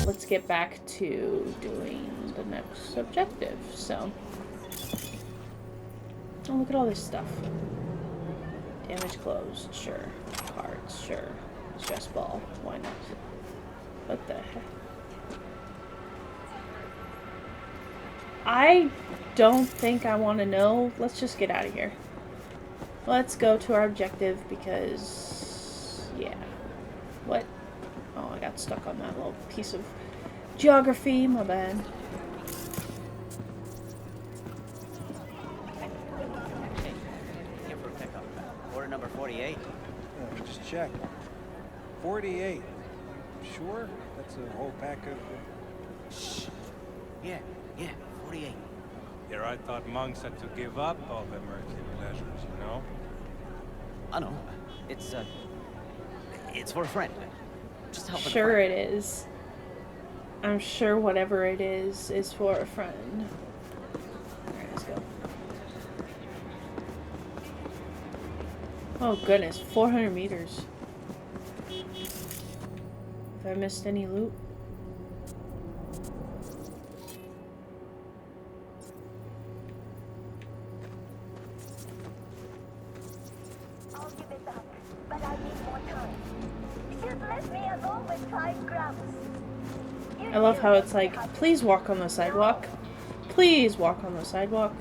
Let's get back to doing the next objective. So, oh, look at all this stuff. Damaged clothes, sure. Cards, sure. Stress ball, why not? What the heck? I don't think I want to know. Let's just get out of here. Let's go to our objective because, yeah. What? Oh, I got stuck on that little piece of geography. My bad. Here for pickup. Order number 48. Yeah, just check. 48. Sure? That's a whole pack of... Shh. Yeah, 48. Here I thought monks had to give up all their emergency pleasures, you know? I know. It's for a friend. Just help a Sure friend. it is. I'm sure whatever it is for a friend. Alright, let's go. Oh goodness, 400 meters. Have I missed any loot? I'll give it back, but I need more time. Just let me alone with 5 grams. I love how it's like, please walk on the sidewalk. Please walk on the sidewalk.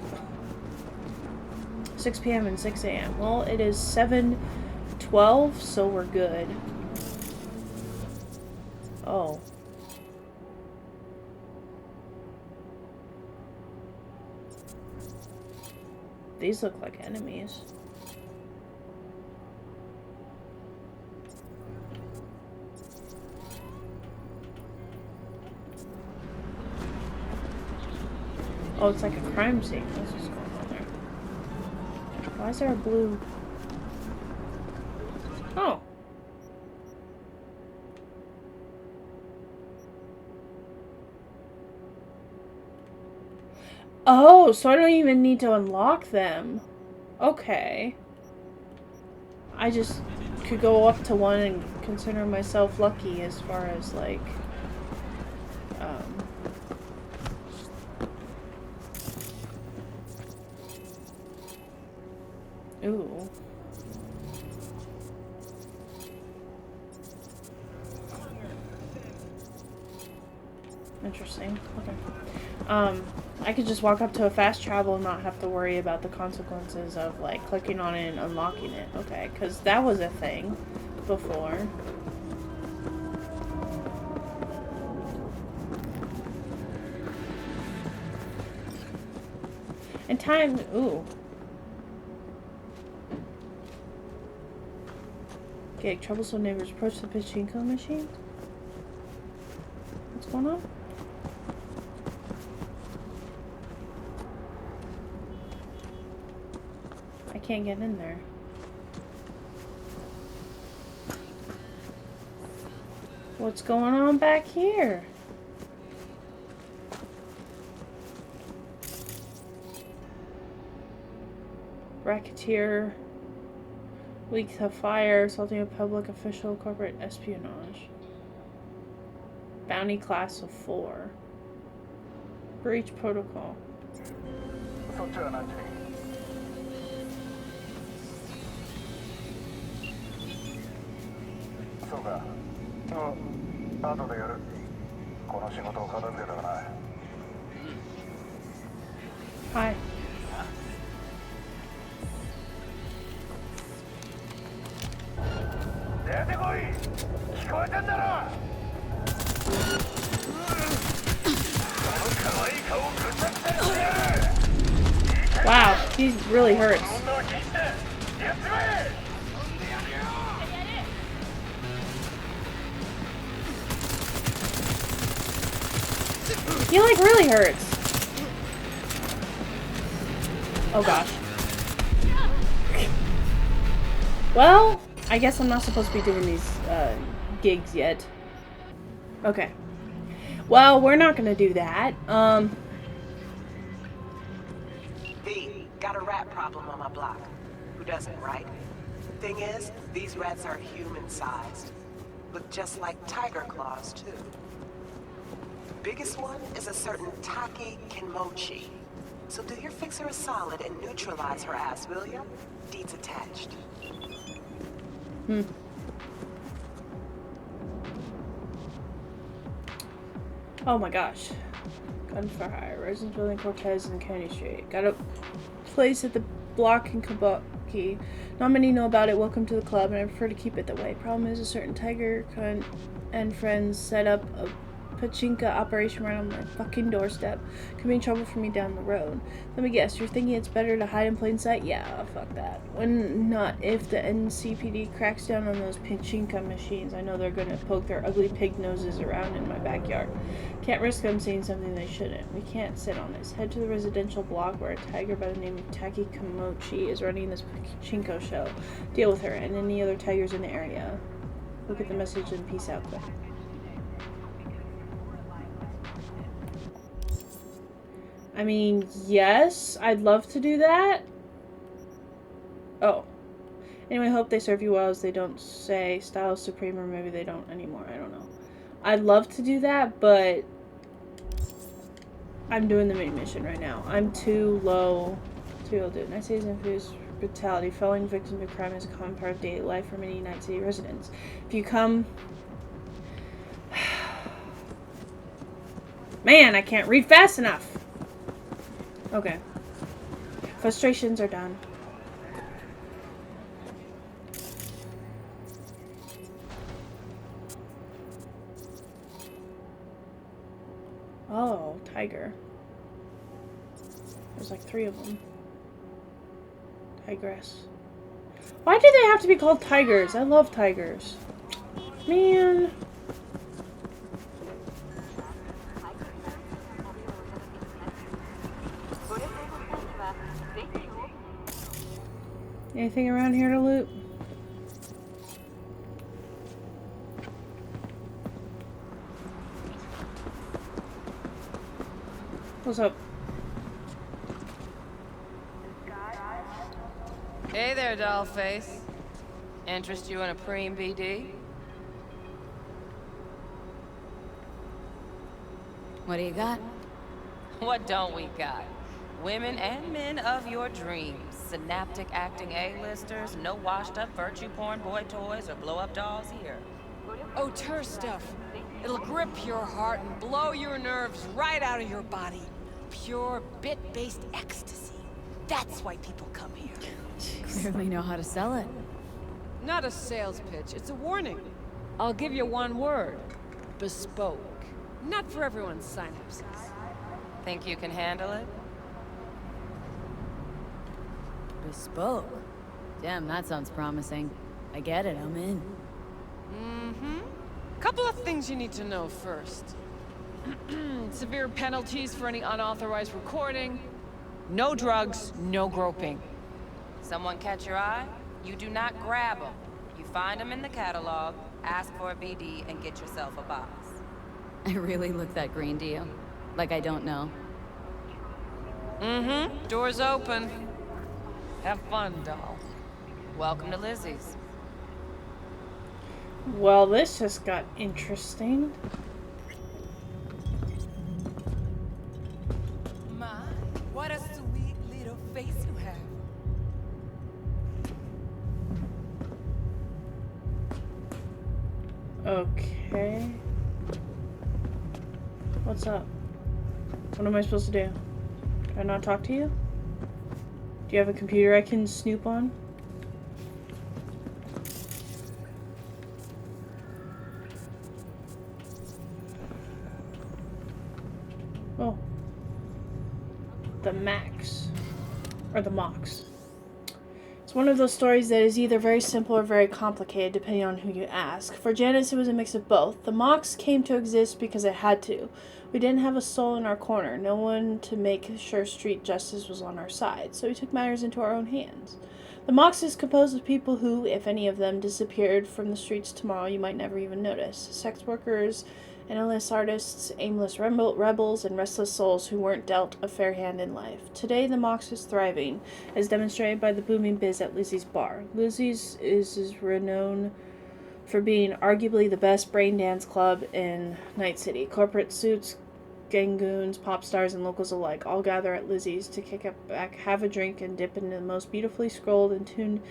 6 p.m. and 6 a.m. Well, it is 7:12, so we're good. Oh. These look like enemies. Oh, it's like a crime scene. That's what's going on there. Why is there a blue... Oh. Oh, so I don't even need to unlock them. Okay. I just could go up to one and consider myself lucky as far as, like... Ooh. Interesting. Okay. I could just walk up to a fast travel and not have to worry about the consequences of, like, clicking on it and unlocking it. Okay, because that was a thing before. And time... Ooh. Okay, troublesome neighbors approach the pachinko machine. What's going on? I can't get in there. What's going on back here? Racketeer. Leak to fire, assaulting a public official, corporate espionage. Bounty class of 4. Breach protocol. そっちは何時にそうか後でやるこの仕事を片付けたらな Hi. Wow, he really hurts. He like really hurts. Oh gosh. Well, I guess I'm not supposed to be doing these gigs yet. Okay. Well, we're not gonna do that. V, got a rat problem on my block. Who doesn't, right? Thing is, these rats are human-sized. Look just like tiger claws, too. Biggest one is a certain Taki Kinmochi. So do your fixer a solid and neutralize her ass, will ya? Deeds attached. Oh my gosh. Gunfire. Residence building Cortez and Kennedy Street. Got a place at the block in Kabuki. Not many know about it. Welcome to the club, and I prefer to keep it that way. Problem is, a certain tiger and friends set up a pachinko operation right on my fucking doorstep. Could be in trouble for me down the road. Let me guess, you're thinking it's better to hide in plain sight? Yeah, fuck that. When not if the NCPD cracks down on those pachinko machines. I know they're gonna poke their ugly pig noses around in my backyard. Can't risk them seeing something they shouldn't. We can't sit on this. Head to the residential block where a tiger by the name of Taki Komochi is running this pachinko show. Deal with her and any other tigers in the area. Look at the message and peace out quick. I mean, yes, I'd love to do that. Oh. Anyway, hope they serve you well, as they don't say style supreme, or maybe they don't anymore. I don't know. I'd love to do that, but I'm doing the main mission right now. I'm too low to be able to do it. Night City's infused brutality. Falling victim to crime is a common part of daily life for many Night City residents. If you come... Man, I can't read fast enough! Okay. Frustrations are done. Oh, tiger. There's like 3 of them. Tigress. Why do they have to be called tigers? I love tigers. Man. Anything around here to loot? What's up? Hey there, dollface. Interest you in a preem BD? What do you got? What don't we got? Women and men of your dreams. Synaptic acting A-listers, no washed-up virtue porn boy toys or blow-up dolls here. Auteur stuff. It'll grip your heart and blow your nerves right out of your body. Pure bit-based ecstasy. That's why people come here. Clearly know how to sell it. Not a sales pitch, it's a warning. I'll give you one word. Bespoke. Not for everyone's synapses. Think you can handle it? Bespoke. Damn, that sounds promising. I get it, I'm in. Mm-hmm. Couple of things you need to know first. Severe penalties for any unauthorized recording. No drugs, no groping. Someone catch your eye? You do not grab them. You find them in the catalog, ask for a BD, and get yourself a box. I really look that green, do you? Like I don't know. Mm-hmm. Door's open. Have fun, doll. Welcome to Lizzie's. Well, this just got interesting. My, what a sweet little face you have. Okay. What's up? What am I supposed to do? Do I not talk to you? Do you have a computer I can snoop on? Oh. The Max. Or the Mox. It's one of those stories that is either very simple or very complicated, depending on who you ask. For Janice, it was a mix of both. The Mox came to exist because it had to. We didn't have a soul in our corner, no one to make sure street justice was on our side, so we took matters into our own hands. The Mox is composed of people who, if any of them disappeared from the streets tomorrow, you might never even notice. Sex workers Endless artists, aimless rebels, and restless souls who weren't dealt a fair hand in life. Today, the Mox is thriving, as demonstrated by the booming biz at Lizzie's bar. Lizzie's is renowned for being arguably the best brain dance club in Night City. Corporate suits, gangoons, pop stars, and locals alike all gather at Lizzie's to kick back, have a drink, and dip into the most beautifully scrolled and tuned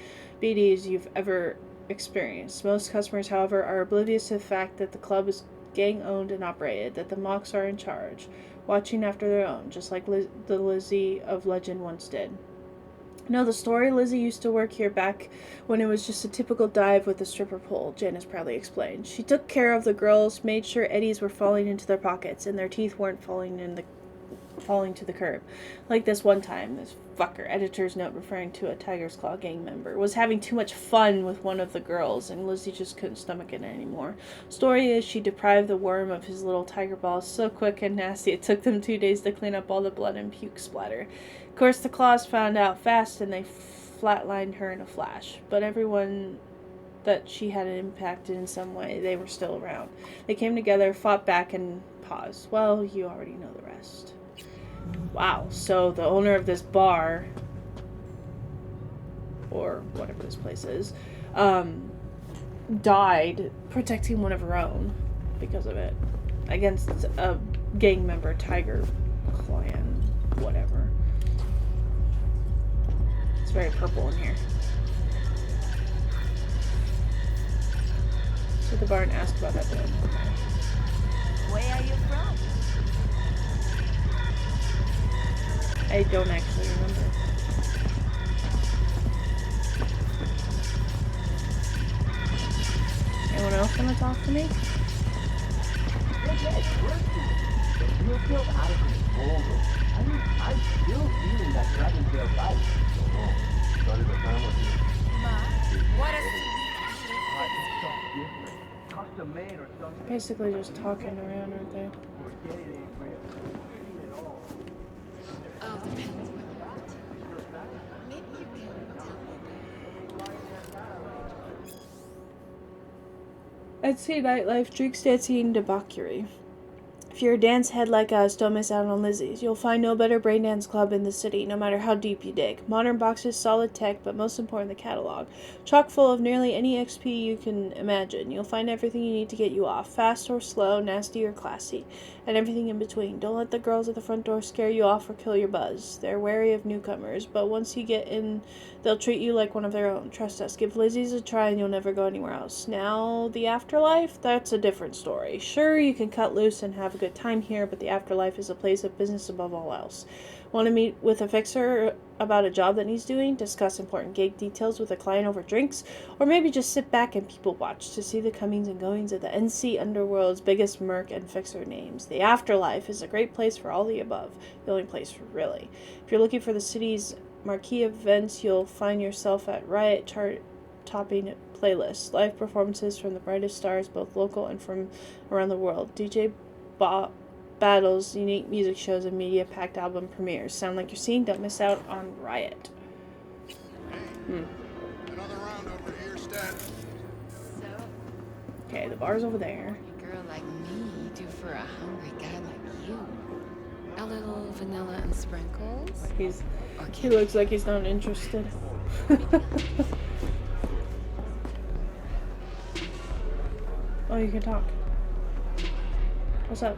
BDs you've ever experienced. Most customers, however, are oblivious to the fact that the club is gang-owned and operated, that the Mox are in charge, watching after their own, just like the Lizzie of legend once did. No, the story, Lizzie used to work here back when it was just a typical dive with a stripper pole, Janice proudly explained. She took care of the girls, made sure eddies were falling into their pockets, and their teeth weren't falling to the curb. Like this one time, this fucker, editor's note referring to a Tiger's Claw gang member, was having too much fun with one of the girls, and Lizzie just couldn't stomach it anymore. Story is, she deprived the worm of his little tiger balls so quick and nasty it took them 2 days to clean up all the blood and puke splatter. Of course, the Claws found out fast, and they flatlined her in a flash. But everyone that she had impacted in some way, they were still around. They came together, fought back, and paused. Well, you already know the rest. Wow, so the owner of this bar, or whatever this place is, died protecting one of her own because of it. Against a gang member, Tiger Clan, whatever. It's very purple in here. So the bar and ask about that then. Where are you from? I don't actually remember. Anyone else want to talk to me? Basically just talking around, aren't they? Oh, depends what you want. Maybe you can tell me. I'd say nightlife, drinks, dancing, debauchery. If you're a dance head like us, don't miss out on Lizzie's. You'll find no better brain dance club in the city, no matter how deep you dig. Modern boxes, solid tech, but most important, the catalog. Chock full of nearly any XP you can imagine. You'll find everything you need to get you off, fast or slow, nasty or classy, and everything in between. Don't let the girls at the front door scare you off or kill your buzz. They're wary of newcomers, but once you get in, they'll treat you like one of their own. Trust us, give Lizzie's a try and you'll never go anywhere else. Now, the afterlife? That's a different story. Sure, you can cut loose and have a good time here, but the afterlife is a place of business above all else. Want to meet with a fixer about a job that needs doing, discuss important gig details with a client over drinks, or maybe just sit back and people watch to see the comings and goings of the NC Underworld's biggest merc and fixer names. The afterlife is a great place for all the above. The only place, really. If you're looking for the city's marquee events, you'll find yourself at Riot chart-topping playlists, live performances from the brightest stars, both local and from around the world, DJ battles, unique music shows, and media-packed album premieres. Sound like you're seeing? Don't miss out on Riot. Another round over here, Stat. So, Okay, the bar's over there. a girl like me do for a hungry guy like you? A little vanilla and sprinkles? He looks like he's not interested. Oh, you can talk. What's up?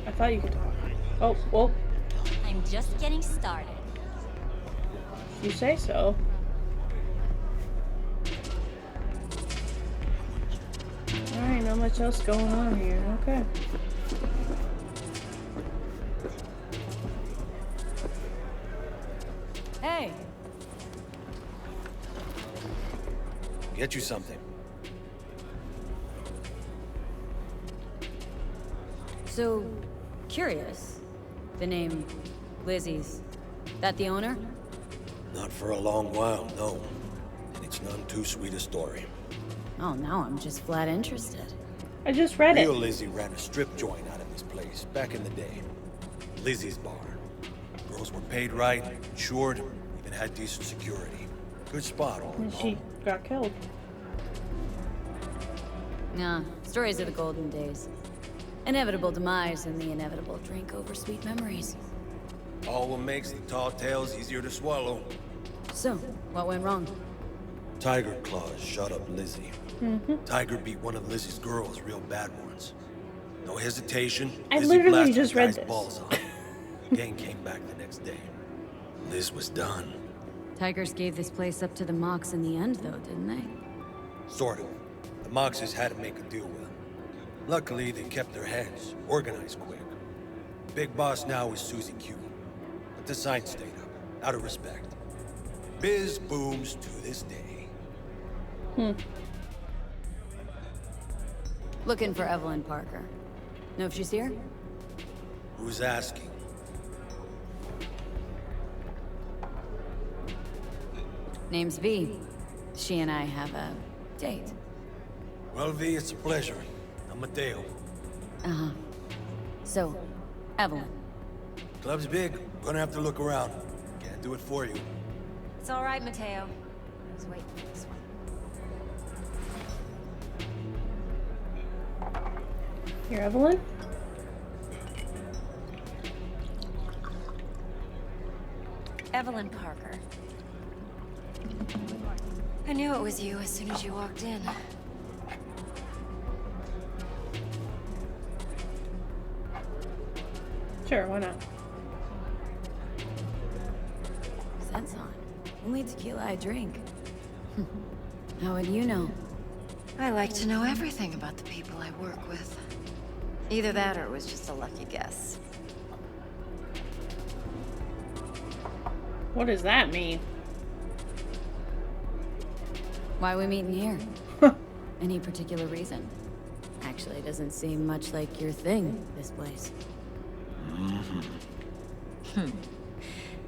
I thought you could talk. Oh, well, I'm just getting started. you say so. Alright, not much else going on here. Okay. Hey, Get you something. so curious. The name Lizzie's. That the owner? Not for a long while, no. And it's none too sweet a story. Oh, now I'm just flat interested. I just read Real it. Lizzie ran a strip joint out of this place back in the day. Lizzie's bar. Girls were paid right, insured, even had decent security. Good spot, all in And all. she got killed. Nah, stories of the golden days. Inevitable demise and the inevitable drink over sweet memories. All what makes the tall tales easier to swallow. So, what went wrong? Tiger Claws shot up Lizzie. Tiger beat one of Lizzie's girls real bad once. No hesitation. I Lizzie literally blasted just the read guy's this. balls off. The gang came back the next day. Liz was done. Tigers gave this place up to the Mox in the end, though, didn't they? Sort of. The Moxes had to make a deal with them. Luckily, they kept their heads, organized quick. Big boss now is Susie Q. But the sign stayed up, out of respect. Biz booms to this day. Looking for Evelyn Parker. Know if she's here? Who's asking? Name's V. She and I have a date. Well, V, it's a pleasure. I'm Mateo. Uh-huh. So, Evelyn. Club's big. Gonna have to look around. Can't do it for you. It's all right, Mateo. I was waiting for this one. Here, Evelyn? Evelyn Parker. I knew it was you as soon as you walked in. Sure, why not? Scent's on. Only tequila I drink. How would you know? I like to know everything about the people I work with. Either that or it was just a lucky guess. What does that mean? Why we meeting here? Any particular reason? Actually, it doesn't seem much like your thing, this place.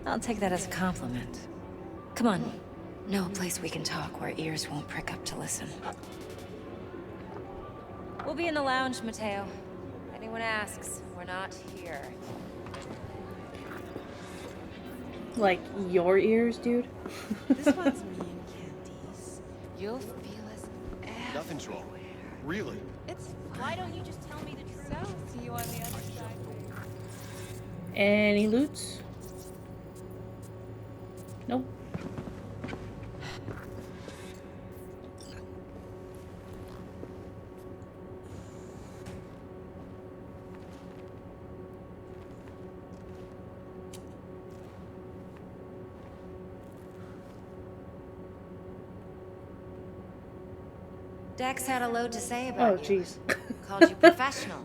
I'll take that as a compliment. Come on. Know a place we can talk where ears won't prick up to listen. We'll be in the lounge, Mateo. If anyone asks, we're not here. Like, your ears, dude? This one's me and Candice. You'll feel us everywhere. Nothing's wrong. Really? It's why don't you just tell me the truth? So, see you on the other side. Any loots? Nope. Dex had a load to say about Oh, you. jeez. Called you professional,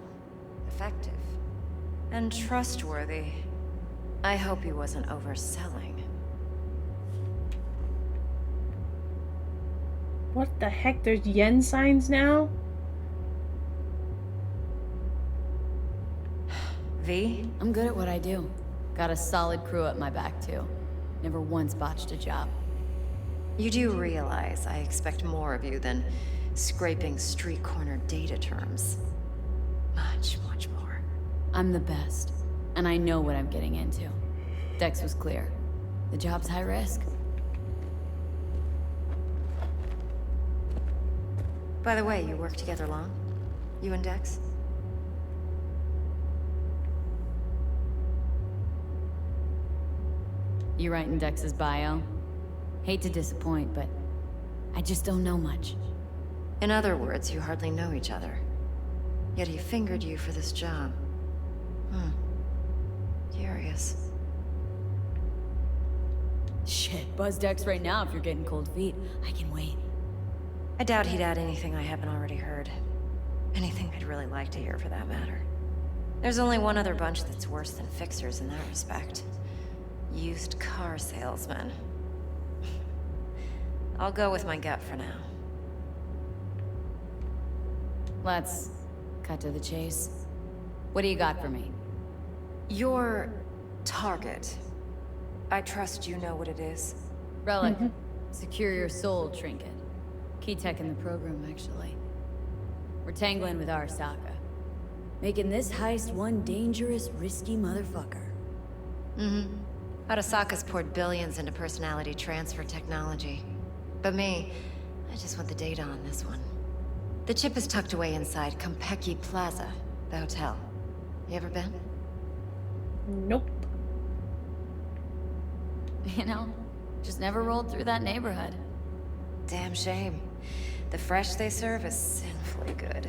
effective, and trustworthy. I hope he wasn't overselling. What the heck? There's yen signs now? V? I'm good at what I do. Got a solid crew at my back, too. Never once botched a job. You do realize I expect more of you than scraping street corner data terms. Much, much more. I'm the best, and I know what I'm getting into. Dex was clear. The job's high risk. By the way, you work together long? You and Dex? You writing Dex's bio? Hate to disappoint, but I just don't know much. In other words, you hardly know each other. Yet he fingered you for this job. Curious. Shit, buzz Dex right now if you're getting cold feet. I can wait. I doubt he'd add anything I haven't already heard. Anything I'd really like to hear, for that matter. There's only one other bunch that's worse than fixers in that respect. Used car salesmen. I'll go with my gut for now. Let's cut to the chase. What do you got for me? Your target. I trust you know what it is. Relic. Secure your soul trinket. Key tech in the program, actually. We're tangling with Arasaka. Making this heist one dangerous, risky motherfucker. Arasaka's poured billions into personality transfer technology. But me, I just want the data on this one. The chip is tucked away inside Kompeki Plaza, the hotel. You ever been? Nope. You know, just never rolled through that neighborhood. Damn shame. The fresh they serve is sinfully good.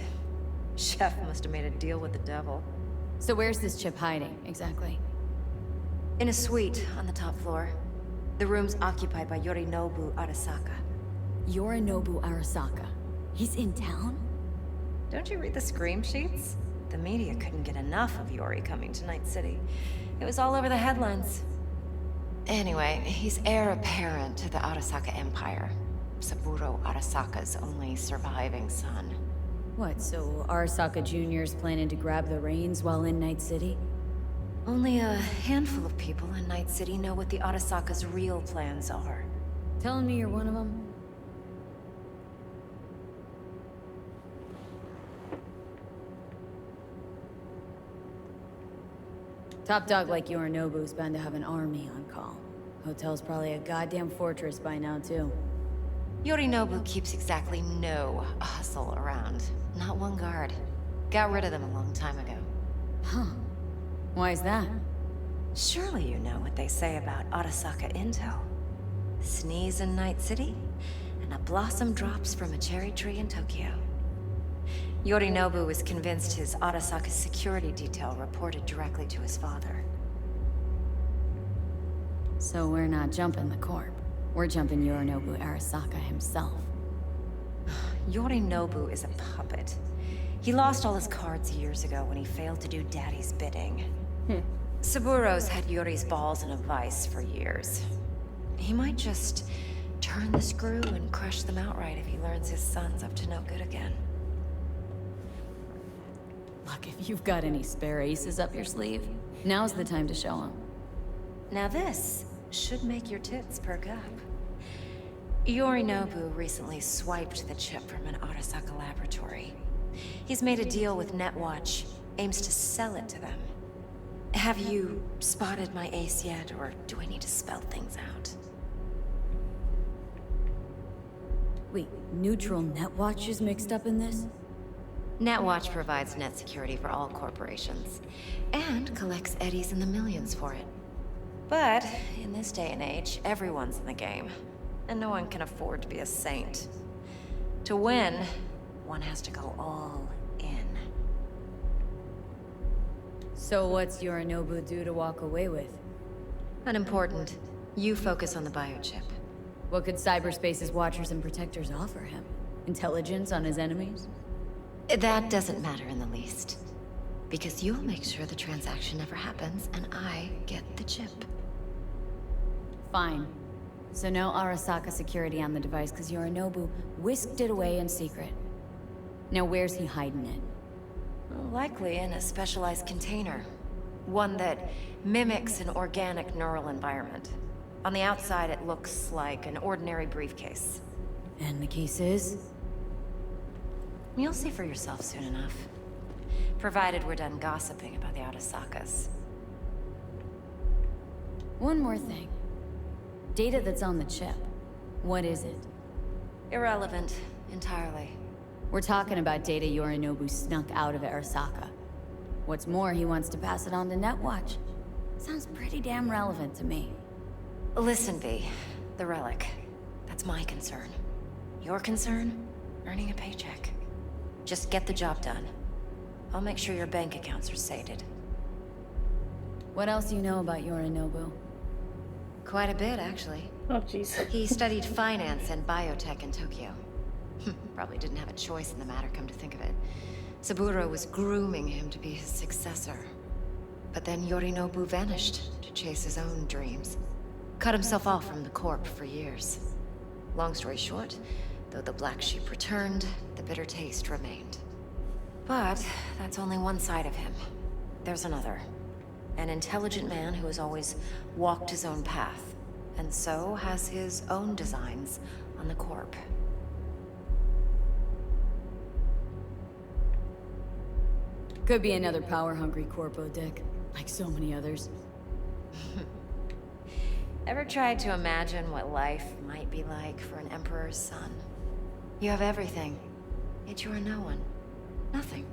Chef must have made a deal with the devil. So where's this chip hiding, exactly? In a suite on the top floor. The room's occupied by Yorinobu Arasaka. Yorinobu Arasaka. He's in town? Don't you read the scream sheets? The media couldn't get enough of Yori coming to Night City. It was all over the headlines. Anyway, he's heir apparent to the Arasaka Empire. Saburo Arasaka's only surviving son. What, so Arasaka Jr.'s planning to grab the reins while in Night City? Only a handful of people in Night City know what the Arasaka's real plans are. Telling me you're one of them? Top dog like Yorinobu's bound to have an army on call. Hotel's probably a goddamn fortress by now, too. Yorinobu keeps exactly no hustle around. Not one guard. Got rid of them a long time ago. Huh. Why is that? Surely you know what they say about Arasaka intel. Sneeze in Night City, and a blossom drops from a cherry tree in Tokyo. Yorinobu was convinced his Arasaka security detail reported directly to his father. So we're not jumping the corp. We're jumping Yorinobu Arasaka himself. Yorinobu is a puppet. He lost all his cards years ago when he failed to do Daddy's bidding. Saburo's had Yori's balls in a vice for years. He might just turn the screw and crush them outright if he learns his son's up to no good again. Look, if you've got any spare aces up your sleeve, now's the time to show them. Now this should make your tits perk up. Yorinobu recently swiped the chip from an Arasaka laboratory. He's made a deal with Netwatch, aims to sell it to them. Have you spotted my ace yet, or do I need to spell things out? Wait, Neutral Netwatch is mixed up in this? Netwatch provides net security for all corporations, and collects eddies in the millions for it. But, in this day and age, everyone's in the game, and no one can afford to be a saint. To win, one has to go all in. So what's Yorinobu due to walk away with? Unimportant. You focus on the biochip. What could cyberspace's watchers and protectors offer him? Intelligence on his enemies? That doesn't matter in the least. Because you'll make sure the transaction never happens, and I get the chip. Fine. So no Arasaka security on the device, because Yorinobu whisked it away in secret. Now where's he hiding it? Likely in a specialized container. One that mimics an organic neural environment. On the outside, it looks like an ordinary briefcase. And the case is? You'll see for yourself soon enough. Provided we're done gossiping about the Arasakas. One more thing. Data that's on the chip. What is it? Irrelevant, entirely. We're talking about data Yorinobu snuck out of Arasaka. What's more, he wants to pass it on to Netwatch. Sounds pretty damn relevant to me. Listen, V. The relic. That's my concern. Your concern? Earning a paycheck. Just get the job done. I'll make sure your bank accounts are sated. What else do you know about Yorinobu? Quite a bit, actually. Oh, jeez. He studied finance and biotech in Tokyo. Probably didn't have a choice in the matter, come to think of it. Saburo was grooming him to be his successor. But then Yorinobu vanished to chase his own dreams. Cut himself off from the Corp for years. Long story short, though the black sheep returned, the bitter taste remained. But that's only one side of him. There's another. An intelligent man who has always walked his own path, and so has his own designs on the Corp. Could be another power-hungry corpo dick, like so many others. Ever tried to imagine what life might be like for an emperor's son? You have everything. Yet you are no one. Nothing.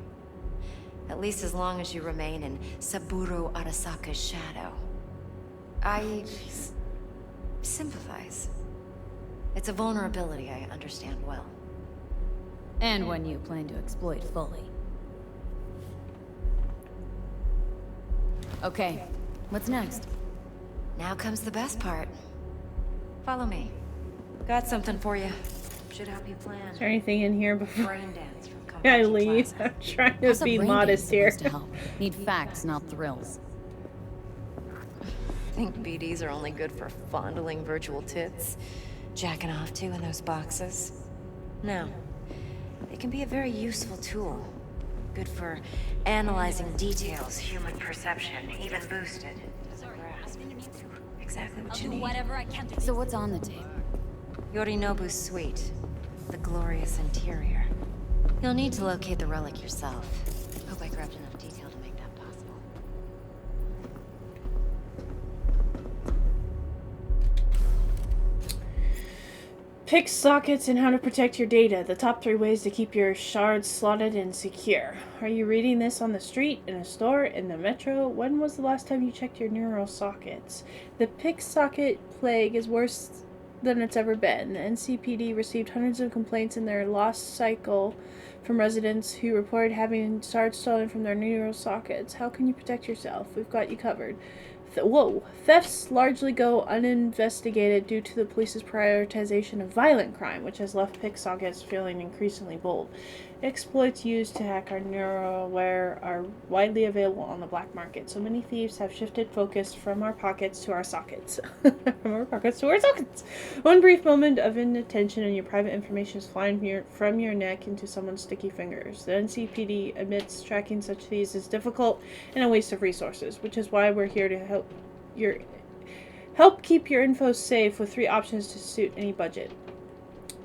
At least as long as you remain in Saburo Arasaka's shadow. I sympathize. It's a vulnerability I understand well. And one you plan to exploit fully. Okay, what's next? Now comes the best part. Follow me. Got something for you. Should help you plan. Is there anything in here before Brain dance from I Kawachi leave? Plaza. I'm trying to How's a be brain modest dance here. supposed to help? Need facts, not thrills. Think BDs are only good for fondling virtual tits? Jacking off to in those boxes? No. They can be a very useful tool. Good for analyzing details, human perception, even boosted. Doesn't grasp exactly what you need. Whatever I can to So what's on the tape? Yorinobu's suite. The glorious interior. You'll need to locate the relic yourself. Hope I grabbed enough detail to make that possible. Pick sockets and how to protect your data. The top 3 ways to keep your shards slotted and secure. Are you reading this on the street, in a store, in the metro? When was the last time you checked your neural sockets? The pick socket plague is worse than it's ever been. The NCPD received hundreds of complaints in their lost cycle from residents who reported having shards stolen from their neural sockets. How can you protect yourself? We've got you covered. Thefts largely go uninvestigated due to the police's prioritization of violent crime, which has left picksockets feeling increasingly bold. Exploits used to hack our neuraware are widely available on the black market, so many thieves have shifted focus from our pockets to our sockets. From our pockets to our sockets! One brief moment of inattention and your private information is flying from your neck into someone's sticky fingers. The NCPD admits tracking such thieves is difficult and a waste of resources, which is why we're here to help keep your info safe with 3 options to suit any budget.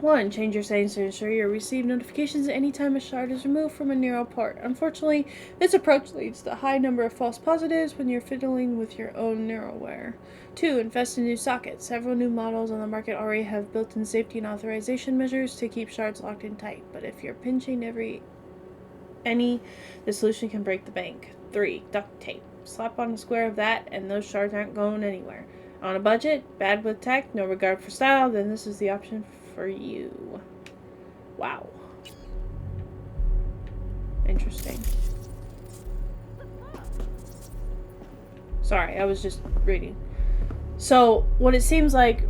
1. Change your settings to ensure you receive notifications anytime a shard is removed from a neural port. Unfortunately, this approach leads to a high number of false positives when you're fiddling with your own neuralware. 2. Invest in new sockets. Several new models on the market already have built-in safety and authorization measures to keep shards locked in tight, but if you're pinching any, the solution can break the bank. 3. Duct tape. Slap on a square of that and those shards aren't going anywhere. On a budget, bad with tech, no regard for style, then this is the option for you. Wow. Interesting. Sorry, I was just reading. So, what it seems like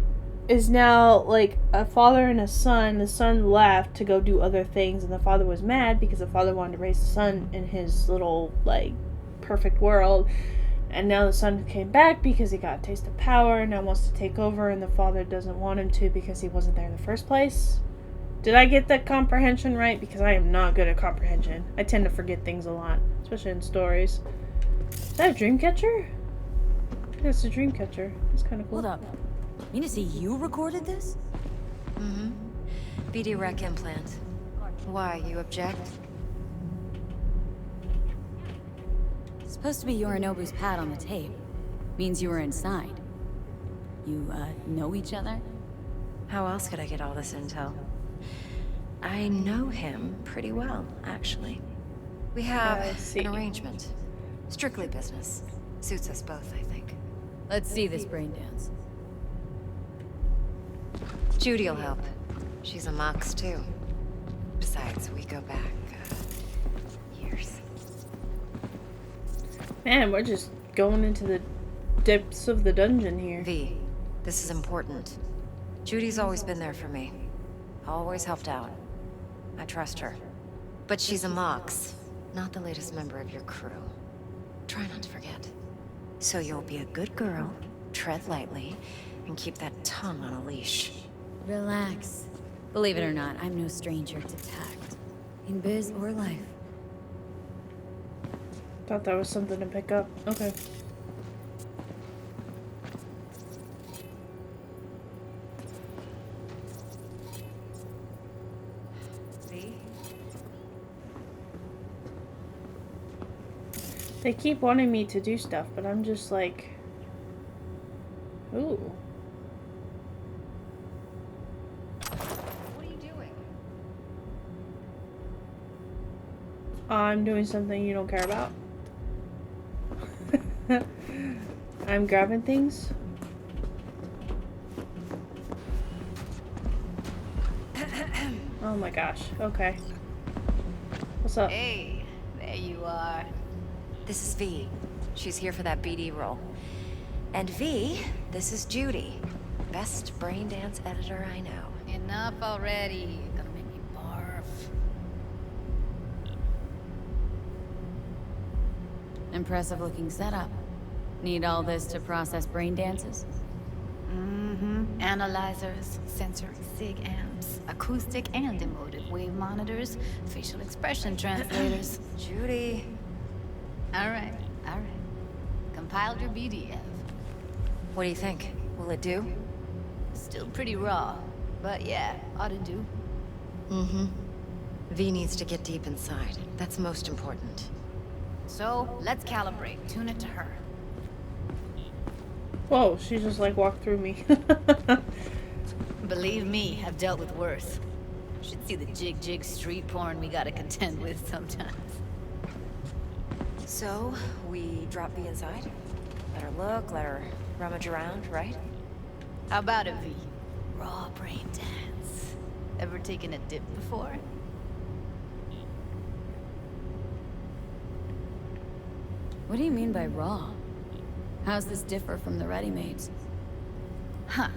is now like a father and a son. The son left to go do other things, and the father was mad because the father wanted to raise the son in his little, like, perfect world. And now the son came back because he got a taste of power and now wants to take over, and the father doesn't want him to because he wasn't there in the first place. Did I get that comprehension right? Because I am not good at comprehension. I tend to forget things a lot, especially in stories. Is that a dream catcher? Yeah, it's a dream catcher. It's kind of cool. Hold up. Mean to say you recorded this? Mm-hmm. BD rec implant. Why, you object? Supposed to be Yorinobu's pad on the tape. Means you were inside. You, know each other? How else could I get all this intel? I know him pretty well, actually. We have an arrangement. Strictly business. Suits us both, I think. Let's see this brain dance. Judy'll help. She's a mox, too. Besides, we go back, years. Man, we're just going into the depths of the dungeon here. V, this is important. Judy's always been there for me. Always helped out. I trust her. But she's a mox, not the latest member of your crew. Try not to forget. So you'll be a good girl, tread lightly, and keep that tongue on a leash. Relax. Believe it or not, I'm no stranger to tact. In biz or life. Thought that was something to pick up. Okay. See? They keep wanting me to do stuff, but I'm just like... Ooh. What are you doing? I'm doing something you don't care about. I'm grabbing things. Oh my gosh. Okay. What's up? Hey, there you are. This is V. She's here for that BD role. And V, this is Judy. Best brain dance editor I know. Enough already. Gonna make me barf. Impressive looking setup. Need all this to process brain dances? Mm-hmm. Analyzers, sensory sig amps, acoustic and emotive wave monitors, facial expression translators. Judy. All right. Compiled your BDF. What do you think? Will it do? Still pretty raw, but yeah, ought to do. Mm-hmm. V needs to get deep inside. That's most important. So, let's calibrate. Tune it to her. Whoa, she just like walked through me. Believe me, I've dealt with worse. Should see the jig street porn we gotta contend with sometimes. So, we drop V inside? Let her look, let her rummage around, right? How about it, V? Raw brain dance. Ever taken a dip before? What do you mean by raw? How's this differ from the ready-mades? Huh.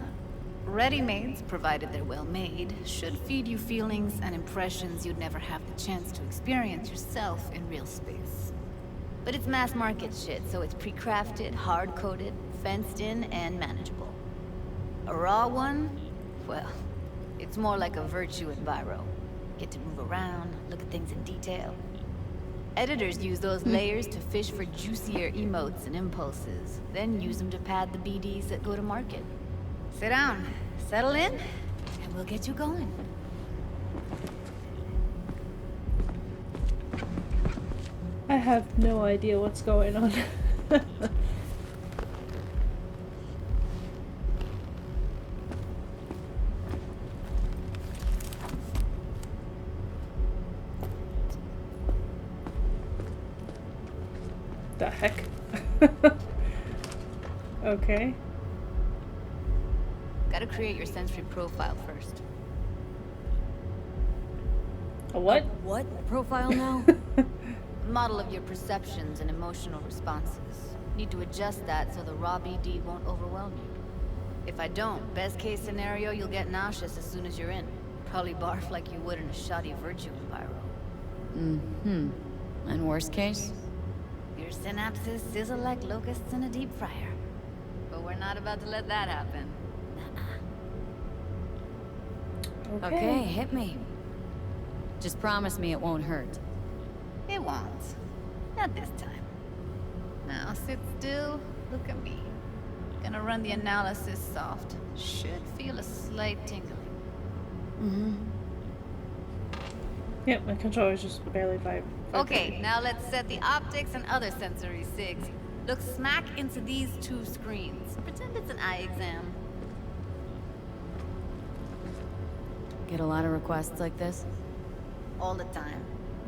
Ready-mades, provided they're well made, should feed you feelings and impressions you'd never have the chance to experience yourself in real space. But it's mass market shit, so it's pre-crafted, hard-coded, fenced in, and manageable. A raw one? Well, it's more like a virtue in Viro. Get to move around, look at things in detail. Editors use those layers to fish for juicier emotes and impulses, then use them to pad the BDs that go to market. Sit down, settle in, and we'll get you going. I have no idea what's going on. The heck? Okay. Gotta create your sensory profile first. A what? What profile now? Model of your perceptions and emotional responses. Need to adjust that so the raw BD won't overwhelm you. If I don't, best case scenario, you'll get nauseous as soon as you're in. Probably barf like you would in a shoddy virtue enviro. Mm-hmm. And worst case? Your synapses sizzle like locusts in a deep fryer. But we're not about to let that happen. Okay, hit me. Just promise me it won't hurt. It won't. Not this time. Now sit still, look at me. Gonna run the analysis soft. Should feel a slight tingling. Mm-hmm. Yep, my controller's just barely vibrating. Okay, now let's set the optics and other sensory sigs. Look smack into these two screens. Pretend it's an eye exam. Get a lot of requests like this? All the time.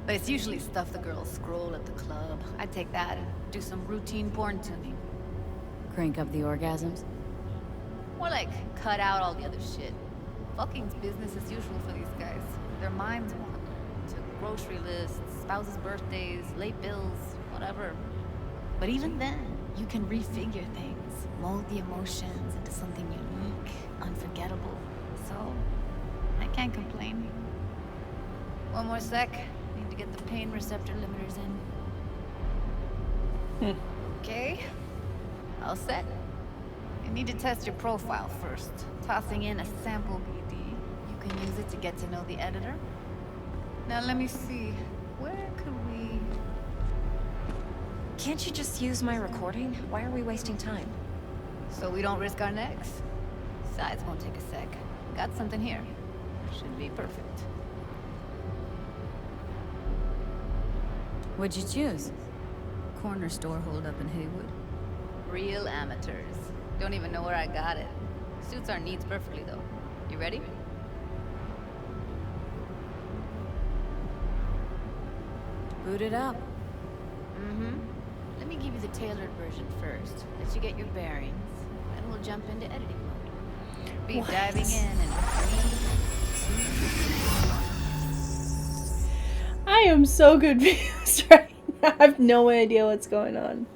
But it's usually stuff the girls scroll at the club. I take that and do some routine porn tuning. Crank up the orgasms? More like cut out all the other shit. Fucking's business as usual for these guys. Their minds wander to grocery lists, spouses' birthdays, late bills, whatever. But even then, you can refigure things, mold the emotions into something unique, unforgettable. So, I can't complain. One more sec. Need to get the pain receptor limiters in. Okay. All set. You need to test your profile first. Tossing in a sample BD. You can use it to get to know the editor. Now let me see. Where could we... Can't you just use my recording? Why are we wasting time? So we don't risk our necks. Besides, won't take a sec. Got something here. Should be perfect. What'd you choose? Corner store holdup in Haywood. Real amateurs. Don't even know where I got it. Suits our needs perfectly, though. You ready? Boot it up. Mm-hmm. Let me give you the tailored version first. Let you get your bearings. Then we'll jump into editing mode. Be diving in and 3, 2... I am so confused right now. I have no idea what's going on.